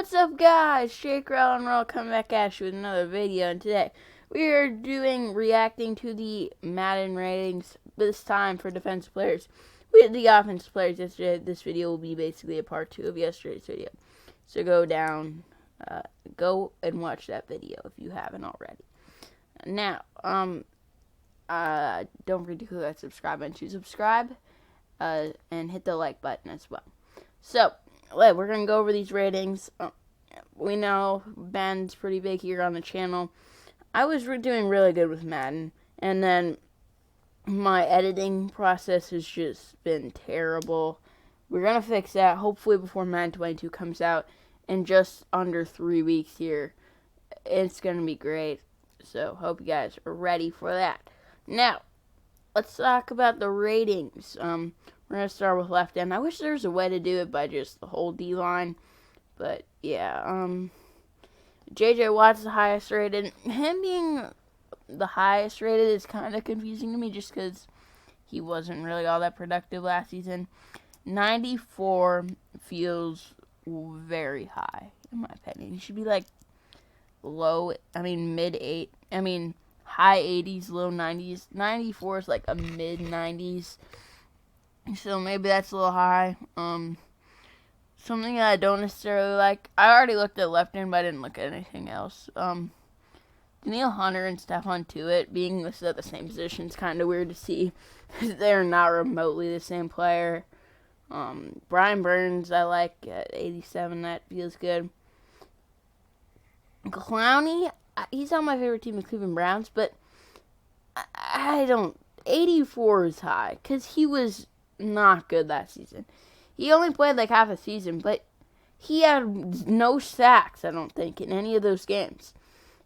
What's up, guys? Shake, Rattle, and Roll coming back at you with another video, and today we are reacting to the Madden ratings, this time for defensive players. We had the offensive players yesterday. This video will be basically a part 2 of yesterday's video. So go and watch that video if you haven't already. Now, don't forget to click that subscribe button to subscribe, and hit the like button as well. So, we're going to go over these ratings. We know Madden's pretty big here on the channel. I was doing really good with Madden, and then my editing process has just been terrible. We're going to fix that, hopefully before Madden 22 comes out in just under 3 weeks here. It's going to be great, so hope you guys are ready for that. Now, let's talk about the ratings. We're going to start with left end. I wish there was a way to do it by just the whole D-line. But, yeah. J.J. Watt's the highest rated. Him being the highest rated is kind of confusing to me just because he wasn't really all that productive last season. 94 feels very high, in my opinion. He should be, like, mid-8. High 80s, low 90s. 94 is, like, a mid-90s. So maybe that's a little high. Something that I don't necessarily like. I already looked at left end, but I didn't look at anything else. Danielle Hunter and Stephon Tuitt being listed at the same position is kind of weird to see. They're not remotely the same player. Brian Burns, I like at 87. That feels good. Clowney, he's on my favorite team, the Cleveland Browns, but I don't. 84 is high because he was not good last season. He only played like half a season, but he had no sacks, I don't think, in any of those games.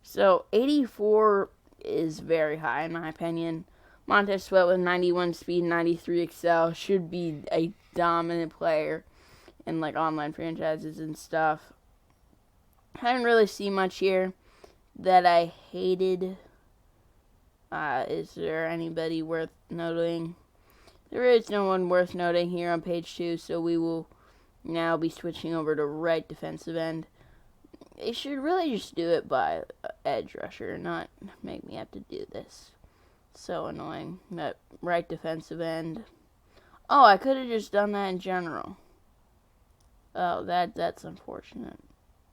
So 84 is very high in my opinion. Montez Sweat with 91 speed, 93 excel should be a dominant player in like online franchises and stuff. I didn't really see much here that I hated. Is there anybody worth noting? There is no one worth noting here on page 2, so we will now be switching over to right defensive end. They should really just do it by edge rusher, not make me have to do this. So annoying. That right defensive end. Oh, I could have just done that in general. Oh, that's unfortunate.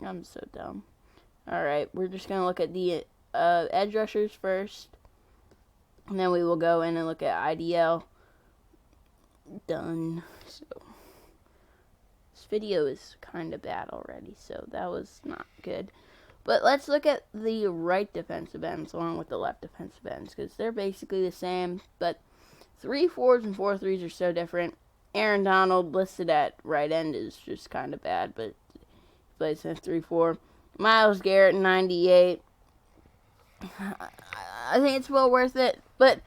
I'm so dumb. Alright, we're just going to look at the edge rushers first. And then we will go in and look at IDL. Done. So this video is kind of bad already, so that was not good. But let's look at the right defensive ends along with the left defensive ends, because they're basically the same, but 3-4s and 4-3s are so different. Aaron Donald listed at right end is just kind of bad, but he plays in 3-4. Myles Garrett 98. I think it's well worth it, but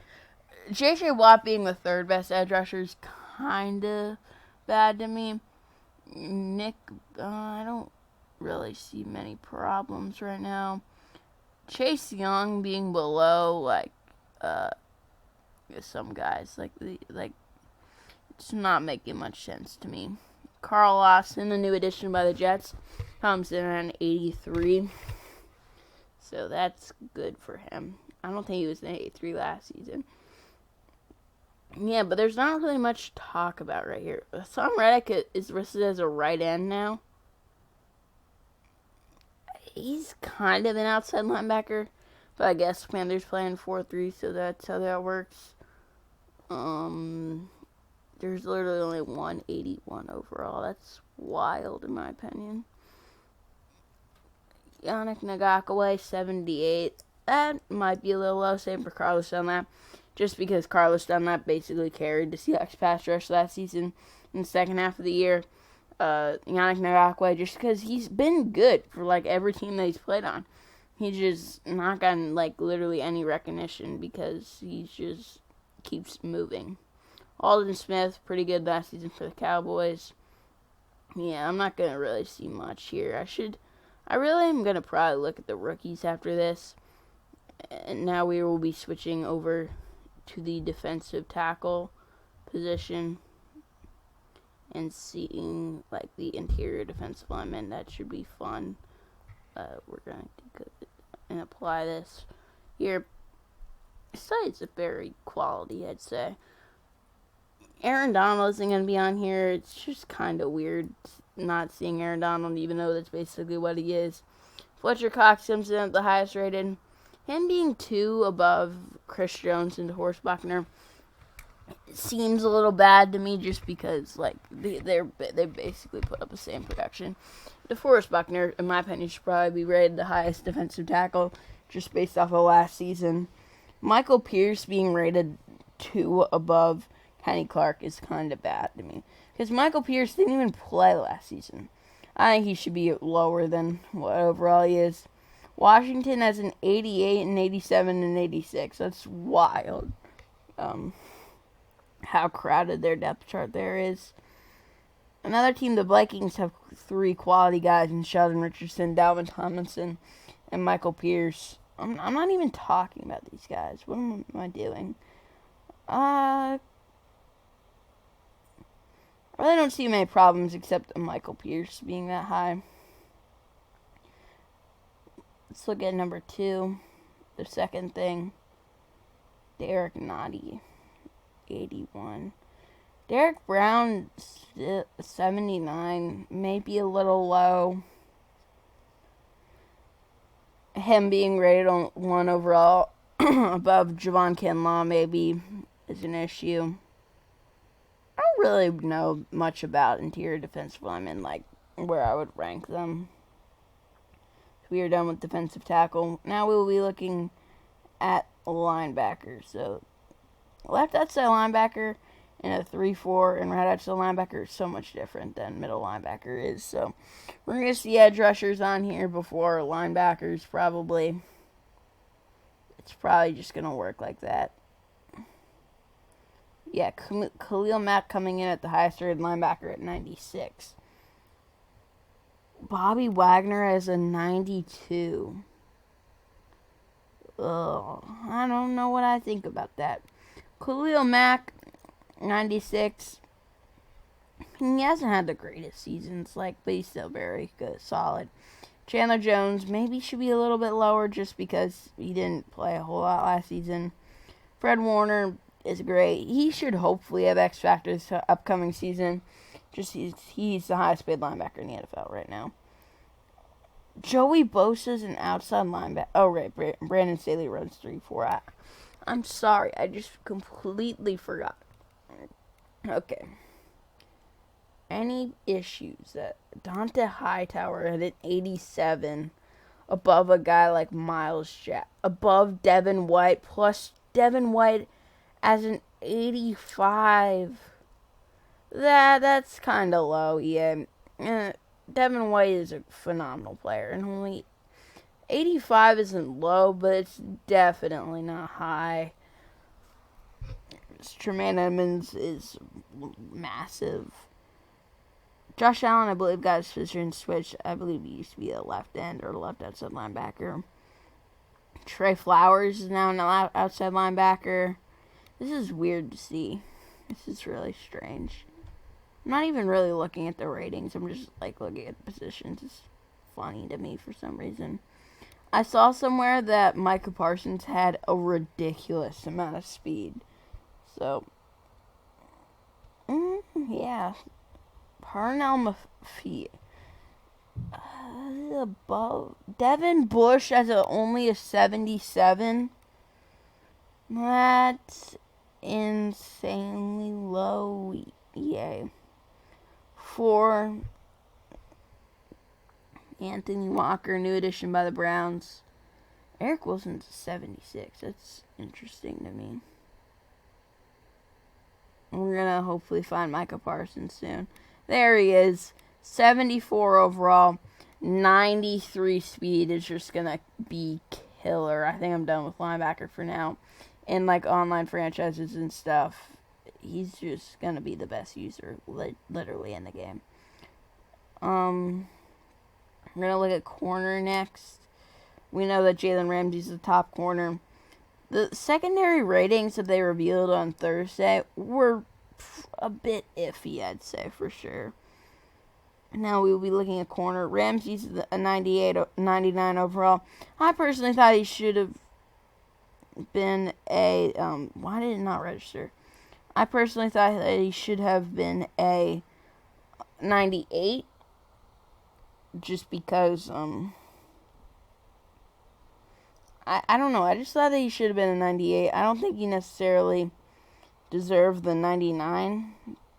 J.J. Watt being the third best edge rusher is kind of bad to me. Nick, I don't really see many problems right now. Chase Young being below, like, some guys, it's not making much sense to me. Carl Lawson, the new addition by the Jets, comes in at an 83. So that's good for him. I don't think he was an 83 last season. Yeah, but there's not really much to talk about right here. Sam Reddick is listed as a right end now. He's kind of an outside linebacker, but I guess Panthers playing 4-3, so that's how that works. There's literally only 181 overall. That's wild in my opinion. Yannick Ngakoue, 78. That might be a little low, same for Carlos Dunlap. Just because Carlos Dunlap basically carried the Seahawks pass rush last season in the second half of the year. Yannick Ngakoue, just because he's been good for, like, every team that he's played on. He's just not gotten, like, literally any recognition because he just keeps moving. Aldon Smith, pretty good last season for the Cowboys. Yeah, I'm not going to really see much here. I really am going to probably look at the rookies after this. And now we will be switching over to the defensive tackle position. and seeing like the interior defensive linemen. That should be fun. We're going to go and apply this here. Besides a very quality, I'd say. Aaron Donald isn't going to be on here. It's just kind of weird not seeing Aaron Donald, even though that's basically what he is. Fletcher Cox comes in at the highest rated. Him being 2 above Chris Jones and DeForest Buckner seems a little bad to me, just because like they basically put up the same production. DeForest Buckner, in my opinion, should probably be rated the highest defensive tackle just based off of last season. Michael Pierce being rated 2 above Kenny Clark is kind of bad to me, because Michael Pierce didn't even play last season. I think he should be lower than what overall he is. Washington has an 88, an 87, and 86. That's wild. How crowded their depth chart there is. Another team, the Vikings, have 3 quality guys in Sheldon Richardson, Dalvin Tomlinson, and Michael Pierce. I'm not even talking about these guys. What am I doing? I really don't see many problems except Michael Pierce being that high. Let's look at number 2. The second thing. Derek Nottie, 81. Derek Brown, 79. Maybe a little low. Him being rated on 1 overall above Javon Kinlaw maybe is an issue. I don't really know much about interior defensive linemen, like where I would rank them. We are done with defensive tackle. Now we will be looking at linebacker. So left outside linebacker and a 3-4 and right outside linebacker is so much different than middle linebacker is. So we're going to see edge rushers on here before linebackers probably. It's probably just going to work like that. Yeah, Khalil Mack coming in at the highest rated linebacker at 96. Bobby Wagner has a 92. Ugh, I don't know what I think about that. Khalil Mack, 96. He hasn't had the greatest seasons, but he's still very good, solid. Chandler Jones maybe should be a little bit lower just because he didn't play a whole lot last season. Fred Warner is great. He should hopefully have X factors to upcoming season. Just he's the highest paid linebacker in the NFL right now. Joey Bosa's an outside linebacker. Oh, right. Brandon Staley runs 3-4. I'm sorry. I just completely forgot. Okay. Any issues that Dante Hightower had an 87 above a guy like Miles Jack, above Devin White, plus Devin White as an 85. That's kind of low, yeah. Devin White is a phenomenal player, and only 85 isn't low, but it's definitely not high. Tremaine Edmonds is massive. Josh Allen, I believe, got his position switched. I believe he used to be a left end or left outside linebacker. Trey Flowers is now an outside linebacker. This is weird to see. This is really strange. I'm not even really looking at the ratings. I'm just looking at the positions. It's funny to me for some reason. I saw somewhere that Micah Parsons had a ridiculous amount of speed. So, yeah. Parnell Mafia. Above. Devin Bush as only a 77. That's insanely low. Yay. For Anthony Walker, new addition by the Browns. Eric Wilson's a 76. That's interesting to me. We're going to hopefully find Micah Parsons soon. There he is. 74 overall. 93 speed is just going to be killer. I think I'm done with linebacker for now. And online franchises and stuff. He's just going to be the best user literally in the game. We're going to look at corner next. We know that Jalen Ramsey's the top corner. The secondary ratings that they revealed on Thursday were a bit iffy, I'd say, for sure. Now we will be looking at corner. Ramsey's a 99 overall. I personally thought he should have been a, why did it not register? I personally thought that he should have been a 98, just because, I don't know, I just thought that he should have been a 98. I don't think he necessarily deserved the 99,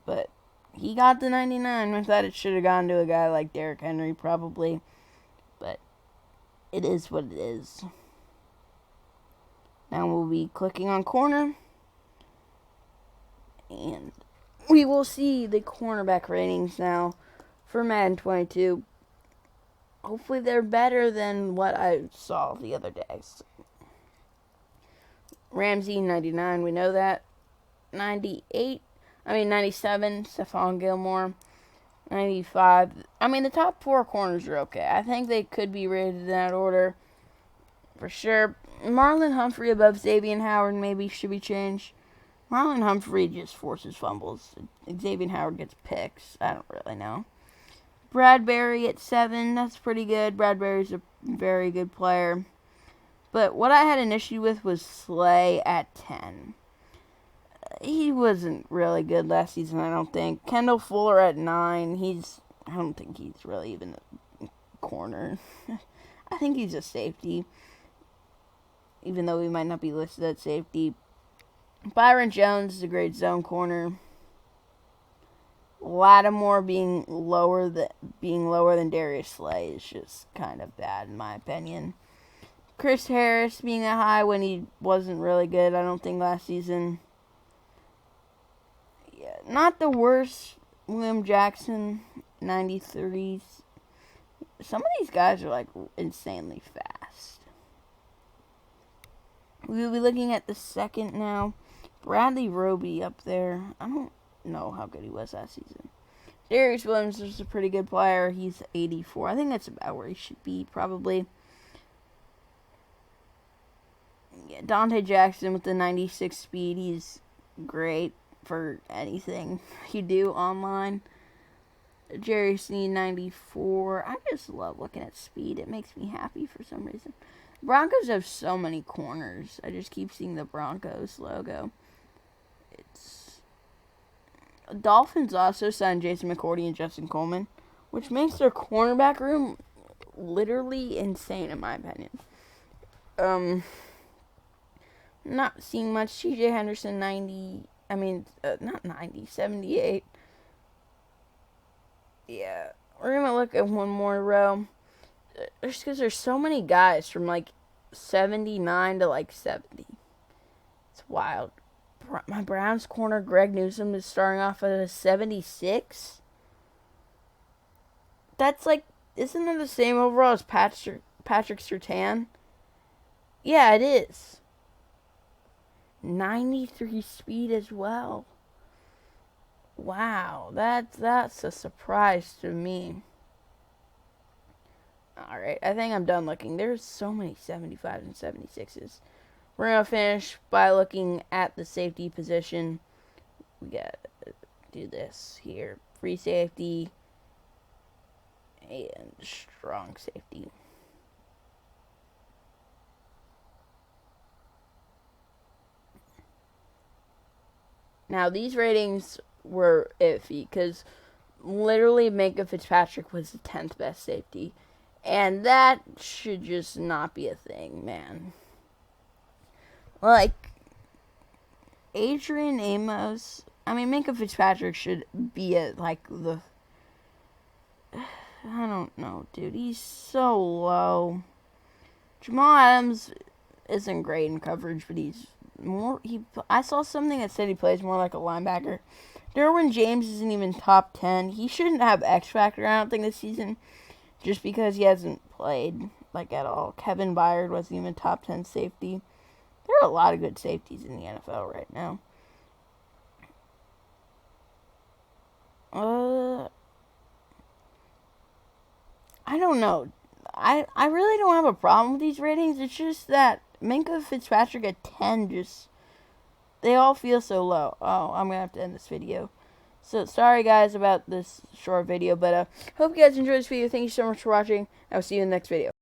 but he got the 99. I thought it should have gone to a guy like Derrick Henry, probably, but it is what it is. Now we'll be clicking on corner, and we will see the cornerback ratings now for Madden 22. Hopefully they're better than what I saw the other day. Ramsey, 99, we know that. 97, Stephon Gilmore. 95. I mean, the top 4 corners are okay. I think they could be rated in that order for sure. Marlon Humphrey above Xavier Howard maybe should be changed. Marlon Humphrey just forces fumbles. Xavier Howard gets picks. I don't really know. Bradbury at 7. That's pretty good. Bradbury's a very good player. But what I had an issue with was Slay at 10. He wasn't really good last season, I don't think. Kendall Fuller at 9. I don't think he's really even a corner. I think he's a safety, even though he might not be listed at safety. Byron Jones is a great zone corner. Lattimore being lower than Darius Slay is just kind of bad in my opinion. Chris Harris being that high when he wasn't really good, I don't think, last season. Yeah, not the worst. William Jackson, 93s. Some of these guys are like insanely fast. We'll be looking at the second now. Bradley Roby up there. I don't know how good he was last season. Darius Williams is a pretty good player. He's 84. I think that's about where he should be, probably. Yeah, Dante Jackson with the 96 speed. He's great for anything you do online. Jerry Sneed, 94. I just love looking at speed. It makes me happy for some reason. Broncos have so many corners. I just keep seeing the Broncos logo. Dolphins also signed Jason McCourty and Justin Coleman, which makes their cornerback room literally insane in my opinion. Not seeing much. CJ Henderson, 78. Yeah, we're going to look at one more row. Just because there's so many guys from, 79 to, 70. It's wild. My Browns corner, Greg Newsome, is starting off at a 76. That's, isn't it the same overall as Patrick Surtain? Yeah, it is. 93 speed as well. Wow, that's a surprise to me. Alright, I think I'm done looking. There's so many 75s and 76s. We're going to finish by looking at the safety position. We got to do this here. Free safety and strong safety. Now, these ratings were iffy because literally Minkah Fitzpatrick was the 10th best safety. And that should just not be a thing, man. Adrian Amos, Minkah Fitzpatrick should be at, the... I don't know, dude. He's so low. Jamal Adams isn't great in coverage, but he's more... I saw something that said he plays more like a linebacker. Derwin James isn't even top 10. He shouldn't have X Factor, I don't think, this season, just because he hasn't played, at all. Kevin Byard wasn't even top 10 safety. There are a lot of good safeties in the NFL right now. I don't know. I really don't have a problem with these ratings. It's just that Minkah Fitzpatrick at 10 just... They all feel so low. Oh, I'm going to have to end this video. So, sorry guys about this short video, but hope you guys enjoyed this video. Thank you so much for watching. I will see you in the next video.